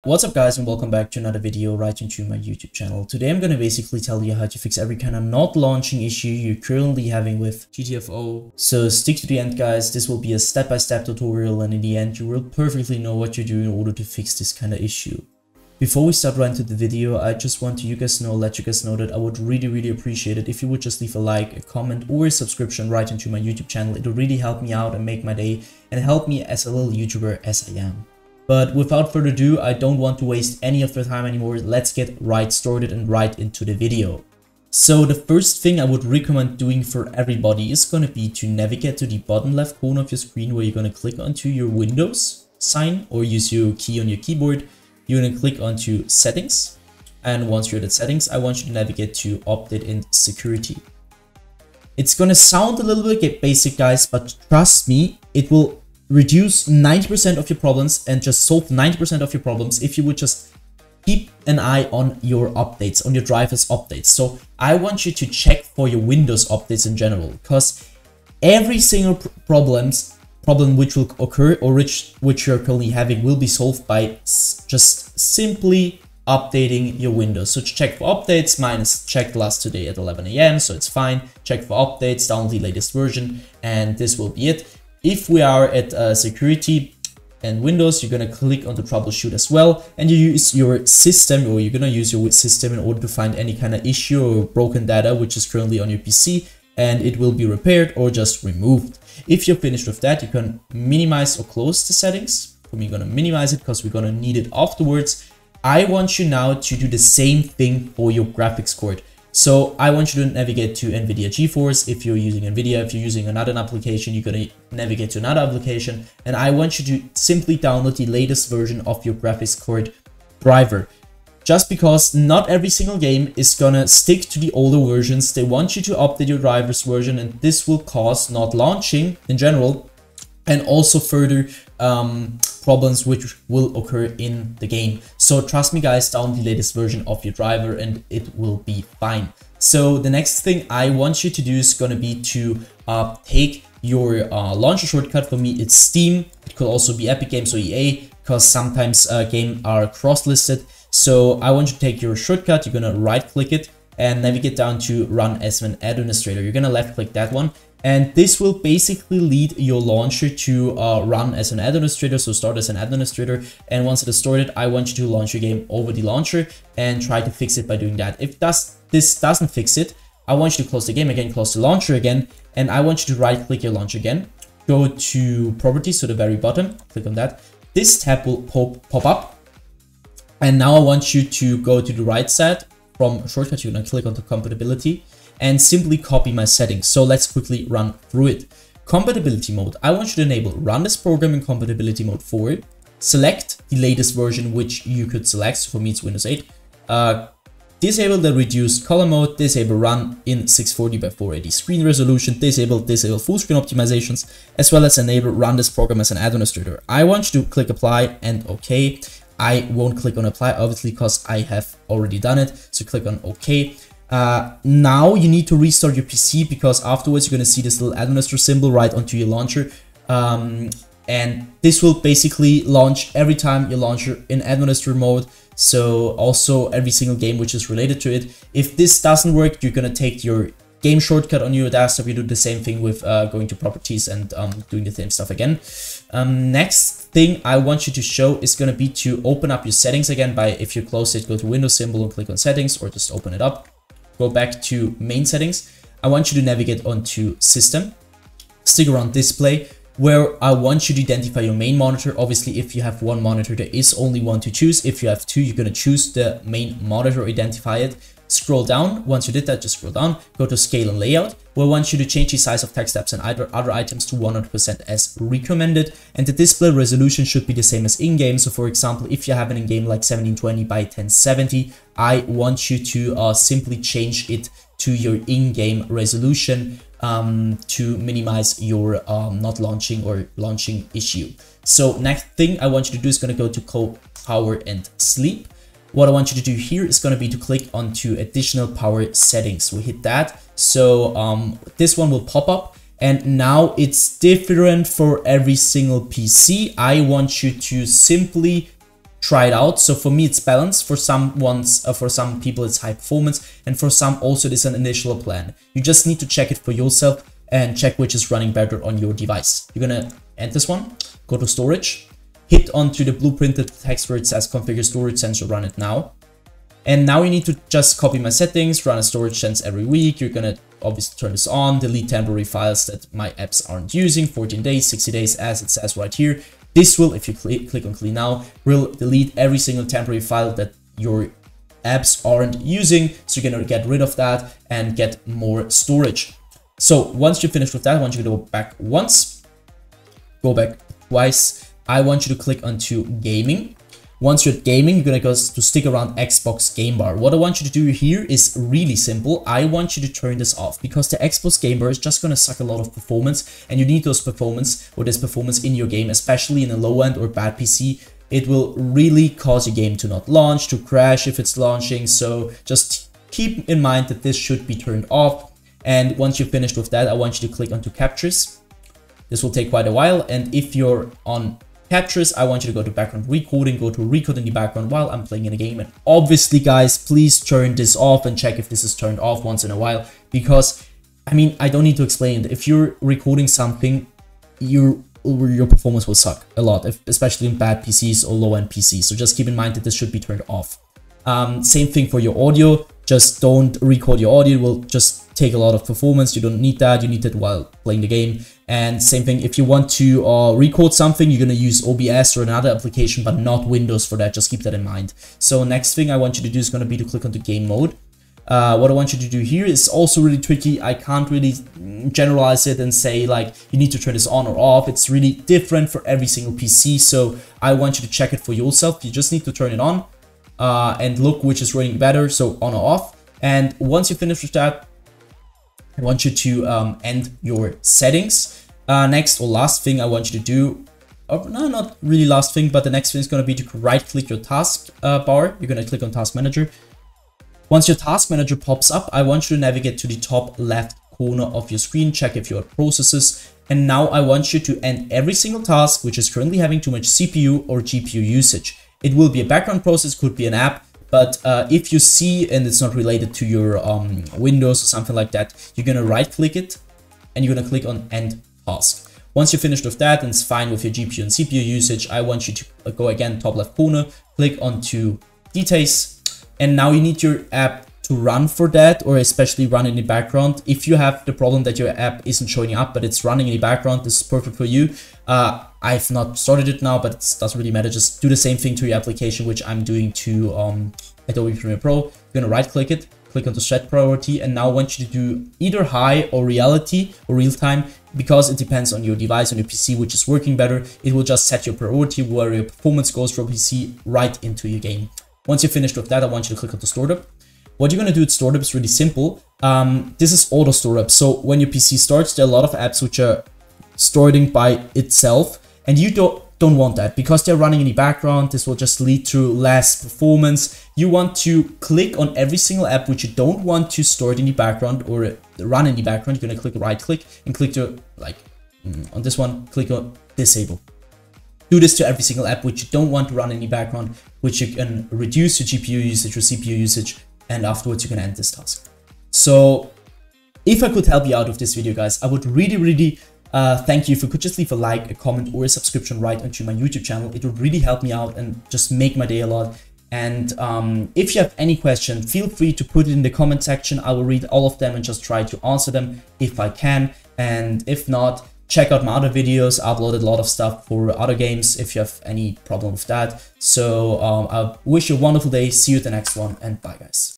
What's up guys, and welcome back to another video right into my YouTube channel. Today I'm going to basically tell you how to fix every kind of not launching issue you're currently having with GTFO. So stick to the end guys, this will be a step-by-step tutorial, and in the end you will perfectly know what you're doing in order to fix this kind of issue. Before we start right into the video, I just want to let you guys know that I would really appreciate it if you would just leave a like, a comment or a subscription right into my YouTube channel. It will really help me out and make my day and help me as a little YouTuber as I am. But without further ado, I don't want to waste any of your time anymore. Let's get right started and right into the video. So the first thing I would recommend doing for everybody is going to be to navigate to the bottom left corner of your screen, where you're going to click onto your Windows sign or use your key on your keyboard. You're going to click onto settings. And once you're at settings, I want you to navigate to update and security. It's going to sound a little bit basic guys, but trust me, it will reduce 90% of your problems and just solve 90% of your problems if you would just keep an eye on your updates, on your drivers updates. So I want you to check for your Windows updates in general, because every single problem which will occur or which you're currently having will be solved by just simply updating your Windows. So check for updates. Mine is checked last today at 11 AM, so it's fine. Check for updates, download the latest version, and this will be it. If we are at security and Windows, you're going to click on the troubleshoot as well, and you use your system, or you're going to use your system in order to find any kind of issue or broken data which is currently on your PC, and it will be repaired or just removed. If you're finished with that, you can minimize or close the settings. For me, I'm going to minimize it because we're going to need it afterwards. I want you now to do the same thing for your graphics card. So I want you to navigate to NVIDIA GeForce. If you're using NVIDIA, if you're using another application, you're going to navigate to another application. And I want you to simply download the latest version of your graphics card driver. Just because not every single game is going to stick to the older versions. They want you to update your driver's version, and this will cause not launching in general, and also further problems which will occur in the game. So trust me guys, download the latest version of your driver and it will be fine. So the next thing I want you to do is going to be to take your launcher shortcut. For me it's Steam. It could also be Epic Games or EA, because sometimes games are cross-listed. So I want you to take your shortcut. You're going to right click it and navigate down to run as an administrator. You're going to left click that one. And this will basically lead your launcher to run as an administrator, so start as an administrator. And once it is started, I want you to launch your game over the launcher and try to fix it by doing that. If this doesn't fix it, I want you to close the game again, close the launcher again, and I want you to right click your launcher again. Go to properties to the very bottom, click on that. This tab will pop up. And now I want you to go to the right side. From shortcut, you're going to click on the compatibility and simply copy my settings. So let's quickly run through it. Compatibility mode. I want you to enable run this program in compatibility mode 4. Select the latest version which you could select. So for me it's Windows 8. Disable the reduced color mode. Disable run in 640 by 480 screen resolution. Disable full screen optimizations, as well as enable run this program as an administrator. I want you to click apply and OK. I won't click on apply obviously because I have already done it. So click on OK. Now you need to restart your PC, because afterwards you're going to see this little administrator symbol right onto your launcher. And this will basically launch every time you launch in administrator mode. So also every single game which is related to it. If this doesn't work, you're going to take your game shortcut on your desktop. You do the same thing with going to properties and doing the same stuff again. Next thing I want you to show is going to be to open up your settings again by, if you close it, go to Windows symbol and click on settings, or just open it up. Go back to main settings. I want you to navigate onto system, stick around display, where I want you to identify your main monitor. Obviously, if you have one monitor, there is only one to choose. If you have two, you're going to choose the main monitor, identify it. Scroll down. Once you did that, just scroll down, go to scale and layout, where I want you to change the size of text tabs and other items to 100% as recommended. And the display resolution should be the same as in-game. So for example, if you have an in-game like 1720 by 1070, I want you to simply change it to your in-game resolution to minimize your not launching or launching issue. So next thing I want you to do is going to go to power and sleep. What I want you to do here is going to be to click onto additional power settings. We hit that. So this one will pop up, and now it's different for every single PC. I want you to simply try it out. So for me, it's balanced. For some people, it's high performance, and for some also it is an initial plan. You just need to check it for yourself and check which is running better on your device. You're gonna end this one, go to storage, hit onto the blueprinted text where it says configure storage sensor, run it now. And now you need to just copy my settings, run a storage sense every week. You're gonna obviously turn this on, delete temporary files that my apps aren't using, 14 days, 60 days, as it says right here. This will, if you click on clean now, will delete every single temporary file that your apps aren't using. So you're gonna get rid of that and get more storage. So once you're finished with that, I want you to go back once, go back twice. I want you to click onto gaming. Once you're at gaming, you're gonna go to stick around Xbox game bar. What I want you to do here is really simple. I want you to turn this off because the Xbox game bar is just gonna suck a lot of performance, and you need those performance or this performance in your game, especially in a low end or bad PC. It will really cause your game to not launch, to crash if it's launching. So just keep in mind that this should be turned off. And once you're finished with that, I want you to click onto captures. This will take quite a while. And if you're on captures, I want you to go to background recording, go to record in the background while I'm playing in a game. And obviously, guys, please turn this off and check if this is turned off once in a while, because I mean, I don't need to explain it. If you're recording something, your performance will suck a lot, especially in bad PCs or low-end PCs. So just keep in mind that this should be turned off. Same thing for your audio. Just don't record your audio. It will just take a lot of performance. You don't need that. You need it while playing the game. And same thing, if you want to record something, you're going to use OBS or another application, but not Windows for that. Just keep that in mind. So next thing I want you to do is going to be to click onto game mode. What I want you to do here is also really tricky. I can't really generalize it and say like you need to turn this on or off. It's really different for every single PC. So I want you to check it for yourself. You just need to turn it on and look which is running better. So on or off. And once you finish with that, I want you to end your settings. Next or last thing I want you to do, or no, not really last thing, but the next thing is going to be to right click your task bar. You're going to click on task manager. Once your task manager pops up, I want you to navigate to the top left corner of your screen, check if you have processes. And now I want you to end every single task which is currently having too much CPU or GPU usage. It will be a background process, could be an app, but if you see and it's not related to your Windows or something like that, you're going to right click it and you're going to click on end task. Once you're finished with that and it's fine with your GPU and CPU usage, I want you to go again top left corner, click onto details. And now you need your app to run for that, or especially run in the background. If you have the problem that your app isn't showing up, but it's running in the background, this is perfect for you. I've not started it now, but it doesn't really matter. Just do the same thing to your application, which I'm doing to Adobe Premiere Pro. You're going to right click it, click on the set priority, and now I want you to do either high or reality or real time, because it depends on your device, on your PC, which is working better. It will just set your priority where your performance goes from PC right into your game. Once you're finished with that, I want you to click on the startup. What you're going to do with startup is really simple. This is auto startup. So when your PC starts, there are a lot of apps which are starting by itself, and you don't want that because they're running in the background. This will just lead to less performance. You want to click on every single app which you don't want to start in the background or run in the background. You're going to click right click and click to, like on this one, click on disable. Do this to every single app which you don't want to run in the background, which you can reduce your GPU usage or CPU usage, and afterwards you can end this task. So if I could help you out with this video, guys, I would really thank you if you could just leave a like, a comment, or a subscription right onto my YouTube channel. It would really help me out and just make my day a lot. And if you have any question, feel free to put it in the comment section. I will read all of them and just try to answer them if I can. And if not, check out my other videos. I uploaded a lot of stuff for other games if you have any problem with that. So I wish you a wonderful day. See you at the next one, and bye, guys.